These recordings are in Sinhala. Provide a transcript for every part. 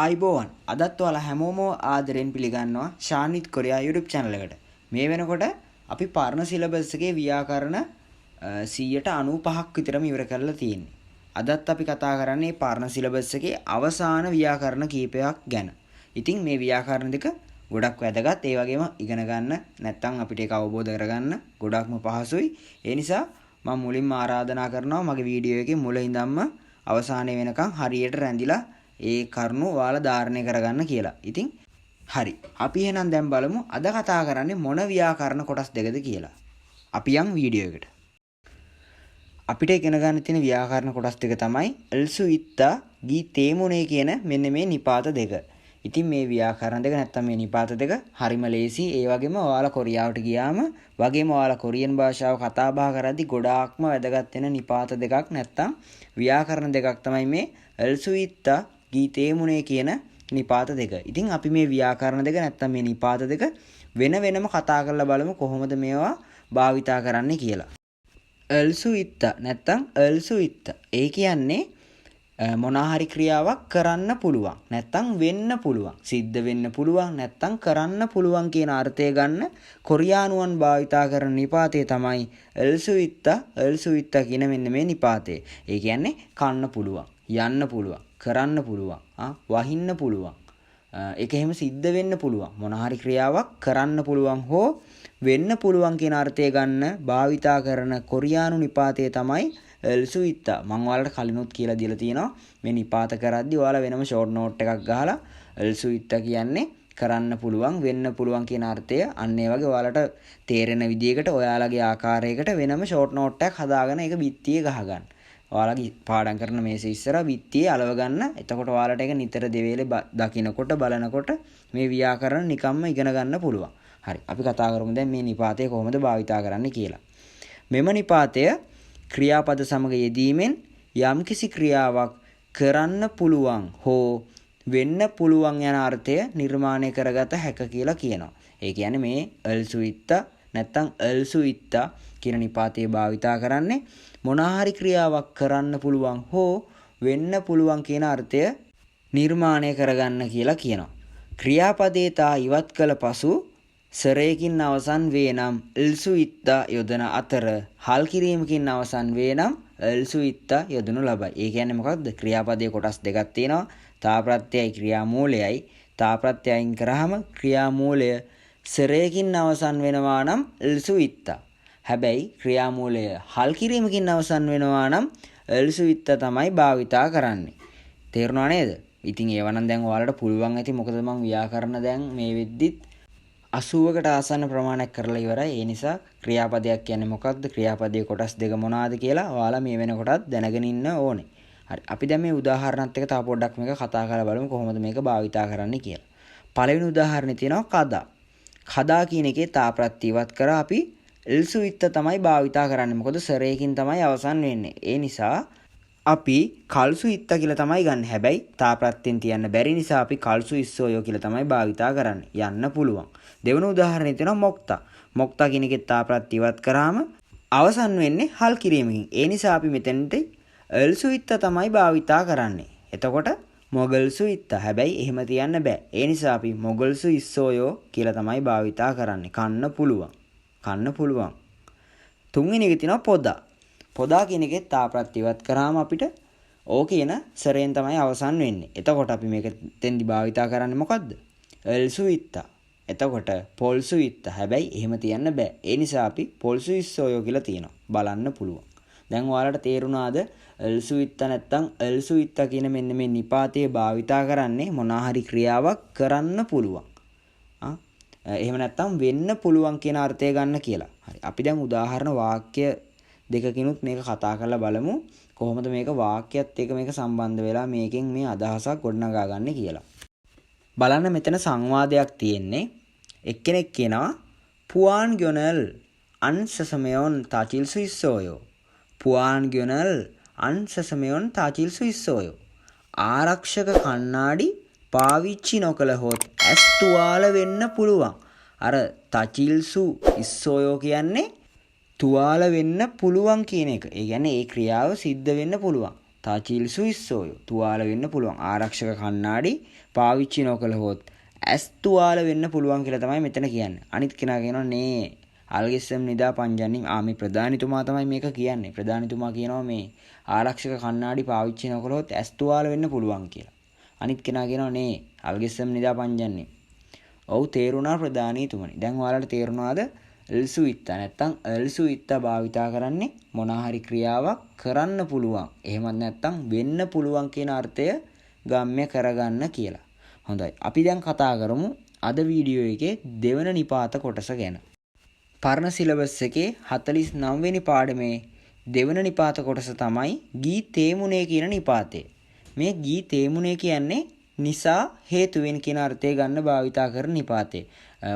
ආයිබෝවන් අදත් ඔයාලා හැමෝම ආදරෙන් පිළිගන්නවා ශානිත් කොරියා YouTube channel එකට. මේ වෙනකොට අපි පරණ සිලබස් එකේ ව්‍යාකරණ 95ක් විතරම ඉවර කරලා තියෙන්නේ. අදත් අපි කතා කරන්නේ පරණ සිලබස් එකේ අවසාන ව්‍යාකරණ කීපයක් ගැන. ඉතින් මේ ව්‍යාකරණ දෙක ගොඩක් වැදගත්. ඒ වගේම ඉගෙන ගන්න නැත්නම් අපිට ඒක අවබෝධ කරගන්න ගොඩක්ම පහසුයි. ඒ නිසා මම මුලින්ම ආරාධනා කරනවා මගේ වීඩියෝ එකේ මුල ඉඳන්ම අවසානයේ වෙනකන් හරියට රැඳිලා ඒ කරුණු ඔයාලා ධාරණය කරගන්න කියලා. ඉතින් හරි. අපි එහෙනම් දැන් බලමු අද කතා කරන්නේ මොන ව්‍යාකරණ කොටස් දෙකද කියලා. අපි යන් වීඩියෝ එකට. අපිට ඉගෙන ගන්න තියෙන ව්‍යාකරණ කොටස් දෙක තමයි එල්සු ඉත්තා ගී තේමුනේ කියන මෙන්න මේ නිපාත දෙක. ඉතින් මේ ව්‍යාකරණ දෙක නැත්තම් මේ නිපාත දෙක හරිම ලේසි. ඒ වගේම ඔයාලා කොරියාවට ගියාම වගේම ඔයාලා කොරියන් භාෂාව කතා බහ කරද්දි ගොඩාක්ම වැදගත් වෙන නිපාත දෙකක් නැත්තම් ව්‍යාකරණ දෙකක් තමයි මේ එල්සු ඉත්තා ගී තේමුනේ කියන නිපාත දෙක. ඉතින් අපි මේ ව්‍යාකරණ දෙක නැත්තම් මේ නිපාත දෙක වෙන වෙනම කතා කරලා බලමු කොහොමද මේවා භාවිතා කරන්නේ කියලා. එල්සු ඉත්තා නැත්තම් එල්සු ඉත්තා. ඒ කියන්නේ මොනාහරි ක්‍රියාවක් කරන්න පුළුවන් නැත්තම් වෙන්න පුළුවන් සිද්ධ වෙන්න පුළුවන් නැත්තම් කරන්න පුළුවන් කියන අර්ථය ගන්න කොරියානුවන් භාවිතා කරන නිපාතය තමයි එල්සු ඉත්තා කියන මෙන්න මේ නිපාතය. ඒ කියන්නේ කන්න පුළුවන් යන්න පුළුවන් කරන්න පුළුවන් වහින්න පුළුවන් ඒක එහෙම සිද්ධ වෙන්න පුළුවන් මොනාහරි ක්‍රියාවක් කරන්න පුළුවන් හෝ වෙන්න පුළුවන් කියන අර්ථය ගන්න භාවිතා කරන කොරියානු නිපාතය තමයි එල්සු ඉත්තා. මම ඔයාලට කලිනුත් කියලා දීලා තියෙනවා මේ නිපාත කරද්දි ඔයාලා වෙනම ෂෝට් නෝට් එකක් ගහලා එල්සු ඉත්තා කියන්නේ කරන්න පුළුවන් වෙන්න පුළුවන් කියන අර්ථය අන්න ඒ වගේ ඔයාලට තේරෙන විදිහකට ඔයාලගේ ආකාරයකට වෙනම ෂෝට් නෝට් එකක් හදාගෙන ඒක බිත්තියේ ගහගන්න. ඔයාලගේ පාඩම් කරන මේසෙ ඉස්සරහා බිත්තියේ අලව ගන්න. එතකොට ඔයාලට ඒක නිතර දෙවේලේ දකින්නකොට බලනකොට මේ ව්‍යාකරණ නිකම්ම ඉගෙන ගන්න පුළුවන්. හරි. අපි කතා කරමු දැන් මේ නිපාතය කොහොමද භාවිතා කරන්න කියලා. මෙම නිපාතය ක්‍රියාපද සමග යෙදීමෙන් යම්කිසි ක්‍රියාවක් කරන්න පුළුවන් හෝ වෙන්න පුළුවන් යන අර්ථය නිර්මාණය කරගත හැක කියලා කියනවා. ඒ කියන්නේ මේ එල්සු ඉත්තා නැත්තම් එල්සු ඉත්තා කියන නිපාතය භාවිතා කරන්නේ මොනාහරි ක්‍රියාවක් කරන්න පුළුවන් හෝ වෙන්න පුළුවන් කියන අර්ථය නිර්මාණය කරගන්න කියලා කියනවා. ක්‍රියාපදේ තා ඉවත් කළ පසු සරයකින් අවසන් වේ නම් එල්සු ඉත්තා යොදන අතර හල් කිරීමකින් අවසන් වේ නම් එල්සු ඉත්තා යොදනු ලබයි. ඒ කියන්නේ මොකක්ද? ක්‍රියාපදයේ කොටස් දෙකක් තියෙනවා. තා ප්‍රත්‍යයයි ක්‍රියාමූලයයි. තා ප්‍රත්‍යයෙන් කරාම ක්‍රියාමූලය සරයකින් අවසන් වෙනවා නම් එල්සු ඉත්තා. හැබැයි ක්‍රියාමූලය හල් කිරීමකින් අවසන් වෙනවා නම් එල්සු ඉත්තා තමයි භාවිතා කරන්නේ. තේරුණා නේද? ඉතින් ඒව නම් දැන් ඔයාලට පුළුවන් ඇති. මොකද මම ව්‍යාකරණ දැන් මේ වෙද්දිත් 80කට ආසන්න ප්‍රමාණයක් කරලා ඉවරයි. ඒ නිසා ක්‍රියාපදයක් කියන්නේ මොකක්ද? ක්‍රියාපදයේ කොටස් දෙක මොනවාද කියලා ඔයාලා මේ වෙනකොටත් දැනගෙන ඉන්න ඕනේ. හරි. අපි දැන් මේ උදාහරණත් එක්ක තව පොඩ්ඩක් මේක කතා කරලා බලමු කොහොමද මේක භාවිතා කරන්නේ කියලා. පළවෙනි උදාහරණේ තියෙනවා කදා. කදා කියන එකේ තා ප්‍රත්‍ය ඉවත් කරා අපි එල්සු ඉත්තා තමයි භාවිතා කරන්නේ. මොකද සරයකින් තමයි අවසන් වෙන්නේ. ඒ නිසා අපි කල්සු ඉත්තා කියලා තමයි ගන්න. හැබැයි තා ප්‍රත්‍යෙන් තියන්න බැරි නිසා අපි කල්සු ඉස්සෝයෝ කියලා තමයි භාවිතා කරන්නේ. යන්න පුළුවන්. දෙවන උදාහරණය තියෙනවා මොක්තා. මොක්තා කියන එකේ තා ප්‍රත්‍ය ඉවත් කරාම අවසන් වෙන්නේ හල් කිරීමකින්. ඒ නිසා අපි මෙතනට එල්සු ඉත්තා තමයි භාවිතා කරන්නේ. එතකොට මොගල්සු ඉත්තා. හැබැයි එහෙම තියන්න බෑ. ඒ නිසා අපි මොගල්සු ඉස්සෝයෝ කියලා තමයි භාවිතා කරන්නේ. කන්න පුළුවන්. කන්න පුළුවන්. තුන්වෙනි එක තියෙනවා පොදා. පොදා කියන එකේ තා ප්‍රත්‍ය ඉවත් කරාම අපිට ඕ කියන සරයෙන් තමයි අවසන් වෙන්නේ. එතකොට අපි මේක තෙන්දි භාවිතා කරන්නේ මොකද්ද? එල්සු ඉත්තා. එතකොට පොල්සු ඉත්තා. හැබැයි එහෙම තියන්න බෑ. ඒ නිසා අපි පොල්සු ඉස්සෝයෝ කියලා තියෙනවා. බලන්න පුළුවන්. දැන් ඔයාලට තේරුණාද එල්සු ඉත්තා නැත්තම් එල්සු ඉත්තා කියන මෙන්න මේ නිපාතය භාවිතා කරන්නේ මොනාහරි ක්‍රියාවක් කරන්න පුළුවන්. එහෙම නැත්තම් වෙන්න පුළුවන් කියන අර්ථය ගන්න කියලා. හරි. අපි දැන් උදාහරණ වාක්‍ය දෙකකිනුත් මේක කතා කරලා බලමු. කොහොමද මේක වාක්‍යයත් එක්ක මේක සම්බන්ධ වෙලා මේකෙන් මේ අදහසක් ගොඩනගා ගන්න කියලා. බලන්න මෙතන සංවාදයක් තියෙන්නේ. එක්කෙනෙක් කියනවා පුවාන් ග්‍යොනල් අන්සසමයොන් තාචිල්සු ඉස්සෝයෝ. පුවාන් ග්‍යොනල් අන්සසමයොන් තාචිල්සු ඉස්සෝයෝ. ආරක්ෂක කණ්ණාඩි පාවිච්චි නොකළහොත් ඇස් තුවාල වෙන්න පුළුවන්. අර තාචිල්සු ඉස්සෝයෝ කියන්නේ තුවාල වෙන්න පුළුවන් කියන එක. ඒ කියන්නේ ඒ ක්‍රියාව සිද්ධ වෙන්න පුළුවන්. තාචීල් සුයිස්සෝය තුවාල වෙන්න පුළුවන්. ආරක්ෂක කණ්ණාඩි පාවිච්චි නොකළහොත් ඇස් තුවාල වෙන්න පුළුවන් කියලා තමයි මෙතන කියන්නේ. අනිත් කෙනා කියනවා නේ අල්ගෙස්සම් නිදා පංජන්නේ මේ ප්‍රධානිතුමා තමයි මේක කියන්නේ. ප්‍රධානිතුමා කියනවා මේ ආරක්ෂක කණ්ණාඩි පාවිච්චි නොකළොත් ඇස් තුවාල වෙන්න පුළුවන් කියලා. අනිත් කෙනා කියනවා නේ අල්ගෙස්සම් නිදා පංජන්නේ. ඔව් තේරුණා ප්‍රධානීතුමනි. දැන් ඔයාලට තේරුණාද එල්සුයිත්ත නැත්තම් එල්සුයිත්ත භාවිතා කරන්නේ මොනවා හරි ක්‍රියාවක් කරන්න පුළුවන්. එහෙමත් නැත්තම් වෙන්න පුළුවන් කියන අර්ථය ගම්ම්‍ය කරගන්න කියලා. හොඳයි. අපි දැන් කතා කරමු අද වීඩියෝ එකේ දෙවන නිපාත කොටස ගැන. පරණ සිලබස් එකේ 49 වෙනි පාඩමේ දෙවන නිපාත කොටස තමයි ගී තේමුනේ කියන නිපාතය. මේ ගී තේමුනේ කියන්නේ නිසා හේතුවෙන් කියන අර්ථය ගන්න භාවිතා කරන නිපාතේ.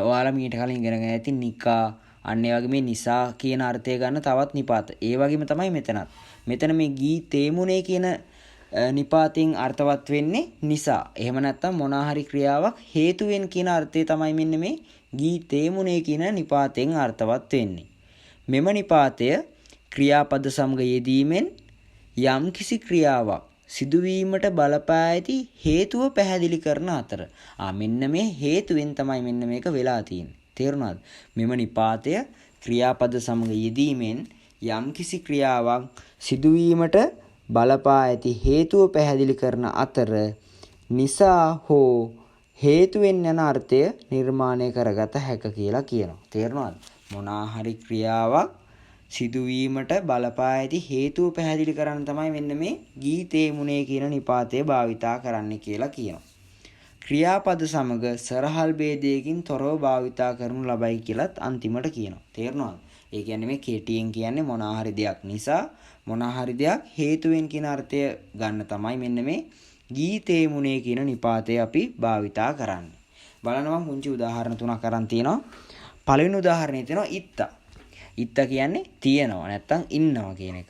ඔයාලා මීට කලින් ඉගෙනගෙන ඇති නිකා අන්න ඒ වගේ මේ නිසා කියන අර්ථය ගන්න තවත් නිපාත. ඒ වගේම තමයි මෙතනත්. මෙතන මේ ගී තේමුනේ කියන නිපාතෙන් අර්ථවත් වෙන්නේ නිසා. එහෙම නැත්නම් මොනවා හරි ක්‍රියාවක් හේතුවෙන් කියන අර්ථය තමයි මෙන්න මේ ගී තේමුනේ කියන නිපාතෙන් අර්ථවත් වෙන්නේ. මෙම නිපාතය ක්‍රියාපද සමග යෙදීමෙන් යම්කිසි ක්‍රියාවක් සිදුවීමට බලපා ඇති හේතුව පැහැදිලි කරන අතර මෙන්න මේ හේතුවෙන් තමයි මෙන්න මේක වෙලා තියෙන්නේ. තේරුණාද? මෙම නිපාතය ක්‍රියාපද සමග යෙදීමෙන් යම්කිසි ක්‍රියාවක් සිදුවීමට බලපා ඇති හේතුව පැහැදිලි කරන අතර නිසා හෝ හේතුවෙන් යන අර්ථය නිර්මාණය කරගත හැක කියලා කියනවා. තේරුණාද? මොනවා හරි ක්‍රියාවක් සිදුවීමට බලපා ඇති හේතුව පැහැදිලි කරන්න තමයි මෙන්න මේ ගී තේමුනේ කියන නිපාතය භාවිතා කරන්න කියලා කියනවා. ක්‍රියාපද සමග සරහල් ભેදයකින් තොරව භාවිතා කරනු ලබයි කියලත් අන්තිමට කියනවා. තේරුණාද? ඒ කියන්නේ මේ කෙටියෙන් කියන්නේ මොනවා හරි දෙයක් නිසා මොනවා හරි දෙයක් හේතුවෙන් කියන අර්ථය ගන්න තමයි මෙන්න මේ ගී තේමුනේ කියන නිපාතය අපි භාවිතා කරන්නේ. බලනවා පුංචි උදාහරණ තුනක් අරන් තියෙනවා. පළවෙනි උදාහරණය තියෙනවා ඉත්තා. ඉත්ත කියන්නේ තියෙනවා නැත්තම් ඉන්නවා කියන එක.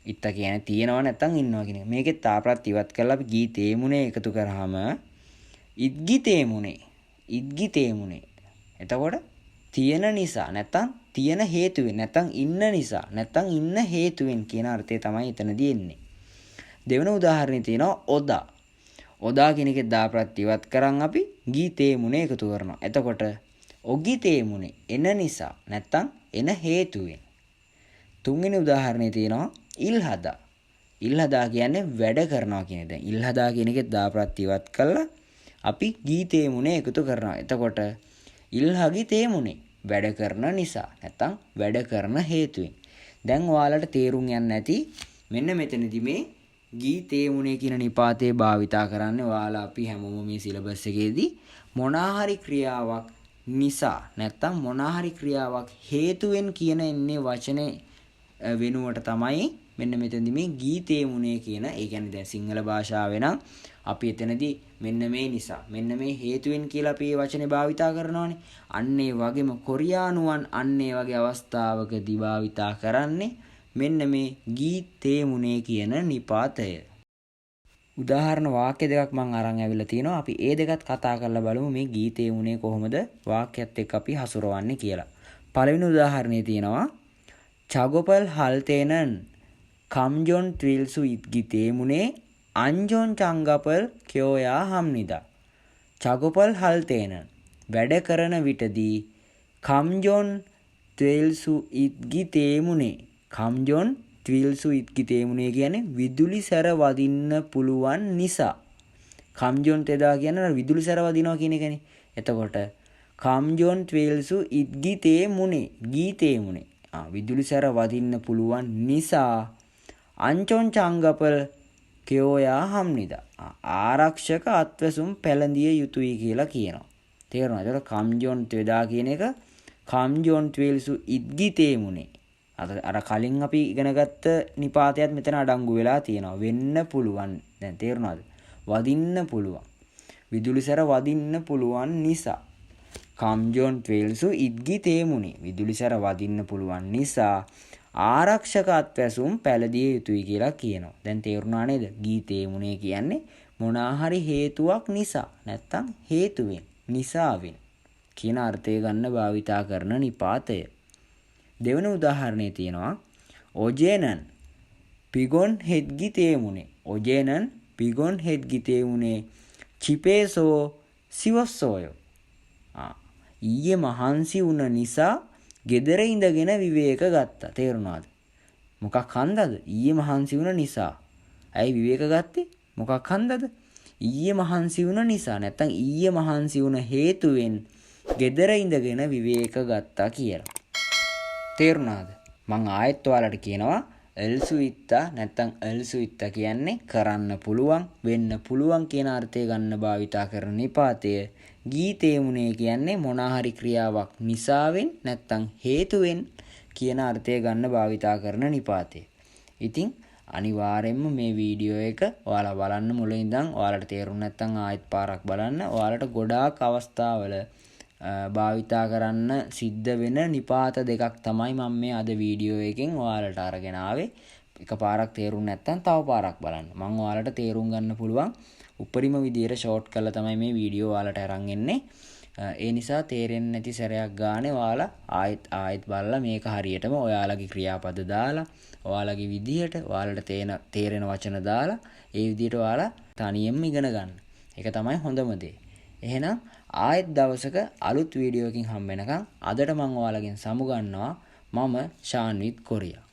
ඉත්ත කියන්නේ තියෙනවා නැත්තම් ඉන්නවා කියන එක. මේකේ තාප්‍රත් ඉවත් කරලා අපි ගී තේමුනේ එකතු කරාම ඉද්ගි තේමුනේ. ඉද්ගි තේමුනේ. එතකොට තියෙන නිසා නැත්තම් තියෙන හේතුවෙන් නැත්තම් ඉන්න නිසා නැත්තම් ඉන්න හේතුවෙන් කියන අර්ථය තමයි එතනදී එන්නේ. දෙවෙනි උදාහරණේ තියෙනවා ඔදා. ඔදා කියන එකේ දාප්‍රත් ඉවත් කරන් අපි ගී තේමුනේ එකතු කරනවා. එතකොට ඔගි තේමුනේ එන නිසා නැත්තම් එන හේතුවෙන්. තුන්වෙනි උදාහරණේ තියෙනවා ඉල්හදා. ඉල්හදා කියන්නේ වැඩ කරනවා කියන එක. දැන් ඉල්හදා කියන එකේ දාප්‍රත් ඉවත් කළා අපි ගී තේමුනේ එකතු කරනවා. එතකොට ඉල්හගි තේමුනේ වැඩ කරන නිසා නැත්තම් වැඩ කරන හේතුවෙන්. දැන් ඔයාලට තේරුම් යන්නේ නැති මෙන්න මෙතනදී මේ ගී තේමුනේ කියන නිපාතේ භාවිතා කරන්නේ ඔයාලා අපි හැමෝම මේ සිලබස් එකේදී මොනවා හරි ක්‍රියාවක් නිසා නැත්තම් මොනවා හරි ක්‍රියාවක් හේතුවෙන් කියන එන්නේ වචනේ වෙනුවට තමයි මෙන්න මෙතනදී මේ ගී තේමුනේ කියන ඒ කියන්නේ දැන් සිංහල භාෂාවේ නම් අපි එතනදී මෙන්න මේ නිසා මෙන්න මේ හේතුවෙන් කියලා අපි මේ වචනේ භාවිතා කරනවානේ. අන්න ඒ වගේම කොරියානුවන් අන්න ඒ වගේ අවස්ථාවකදී භාවිතා කරන්නේ මෙන්න මේ ගී තේමුනේ කියන නිපාතය. උදාහරණ වාක්‍ය දෙකක් මම අරන් ඇවිල්ලා තිනවා. අපි ඒ දෙකත් කතා කරලා බලමු මේ ගී තේමුනේ කොහොමද වාක්‍යයත් එක්ක අපි හසුරවන්නේ කියලා. පළවෙනි උදාහරණේ තියෙනවා චගොපල් හල්තේනන් කම්ජොන් ත්‍රිල්සු ඉත්ගි තේමුනේ අංජොන් චංගපල් කියෝයා හම්නිදා. චගොපල් හල්තේනන් වැඩ කරන විටදී කම්ජොන් ත්‍රිල්සු ඉත්ගි තේමුනේ කම්ජොන් ත්‍රිල්සු ඉත්ගි තේමුනේ කියන්නේ විදුලි සැර වදින්න පුළුවන් නිසා. කම්ජොන් තෙදා කියන්නේ විදුලි සැර වදිනවා කියන එකනේ. එතකොට කම්ජොන් ත්‍රිල්සු ඉත්ගි තේමුනේ ගී තේමුනේ විදුලි සැර වදින්න පුළුවන් නිසා අංචොන් චංගපල් කියෝයා හම්නිදා ආරක්ෂක අත්වැසුම් පැළඳිය යුතුයි කියලා කියනවා. තේරුණාද? ඒක කම්ජොන් තෙදා කියන එක කම්ජොන් ත්‍රිල්සු ඉත්ගි තේමුනේ අර කලින් අපි ඉගෙනගත්ත නිපාතයත් මෙතන අඩංගු වෙලා තියෙනවා. වෙන්න පුළුවන්. දැන් තේරුණාද? වදින්න පුළුවන්. විදුලි සැර වදින්න පුළුවන් නිසා. කම්ජොන් ත්‍රිල්සු ඉද්ගි තේමුනේ විදුලි සැර වදින්න පුළුවන් නිසා ආරක්ෂක අත්වැසුම් පැළදිය යුතුයි කියලා කියනවා. දැන් තේරුණා නේද? ගී තේමුනේ කියන්නේ මොනවා හරි හේතුවක් නිසා නැත්තම් හේතුවෙන් නිසාවෙන් කියන අර්ථය ගන්න භාවිතා කරන නිපාතය. දෙවන උදාහරණේ තියෙනවා ඔජේනන් පිගොන් හෙද්ගි තේමුනේ. ඔජේනන් පිගොන් හෙද්ගි තේමුනේ චිපේසෝ සිවස්සෝයෝ. ඊයේ මහන්සි වුණ නිසා ගෙදර ඉඳගෙන විවේක ගත්තා. තේරුණාද? මොකක් හන්දද? ඊයේ මහන්සි වුණ නිසා. ඇයි විවේක ගත්තේ? මොකක් හන්දද? ඊයේ මහන්සි වුණ නිසා. නැත්තම් ඊයේ මහන්සි වුණ හේතුවෙන් ගෙදර ඉඳගෙන විවේක ගත්තා කියලා. තේරුණාද? මං ආයෙත් ඔයාලට කියනවා එල්සුවිත්තා නැත්තම් එල්සුවිත්තා කියන්නේ කරන්න පුළුවන්, වෙන්න පුළුවන් කියන අර්ථය ගන්න භාවිතා කරන නිපාතය. ගීතේමුනේ කියන්නේ මොනාහරි ක්‍රියාවක් නිසාවෙන් නැත්තම් හේතුවෙන් කියන අර්ථය ගන්න භාවිතා කරන නිපාතය. ඉතින් අනිවාර්යෙන්ම මේ වීඩියෝ එක ඔයාලා බලන්න මුලින් ඉඳන් ඔයාලට තේරුම් නැත්නම් ආයෙත් පාරක් බලන්න. ඔයාලට ගොඩාක් අවස්ථාවල භාවිතා කරන්න සිද්ධ වෙන නිපාත දෙකක් තමයි මම මේ අද වීඩියෝ එකෙන් ඔයාලට අරගෙන ආවේ. එකපාරක් තේරුම් නැත්නම් තව පාරක් බලන්න. මම ඔයාලට තේරුම් ගන්න පුළුවන් උපරිම විදියට ෂෝට් කරලා තමයි මේ වීඩියෝ ඔයාලට අරන් එන්නේ. ඒ නිසා තේරෙන්නේ නැති සැරයක් ගානේ ඔයාලා ආයෙත් බලලා මේක හරියටම ඔයාලගේ ක්‍රියාපද දාලා ඔයාලගේ විදිහට ඔයාලට තේරෙන වචන දාලා ඒ විදිහට ඔයාලා තනියෙන්ම ඉගෙන ගන්න. ඒක තමයි හොඳම දේ. එහෙනම් ආයෙත් දවසක අලුත් වීඩියෝ එකකින් හම්බ වෙනකන් අදට මම ඔයාලගෙන් සමු ගන්නවා. මම ශාන්විත් කොරියා.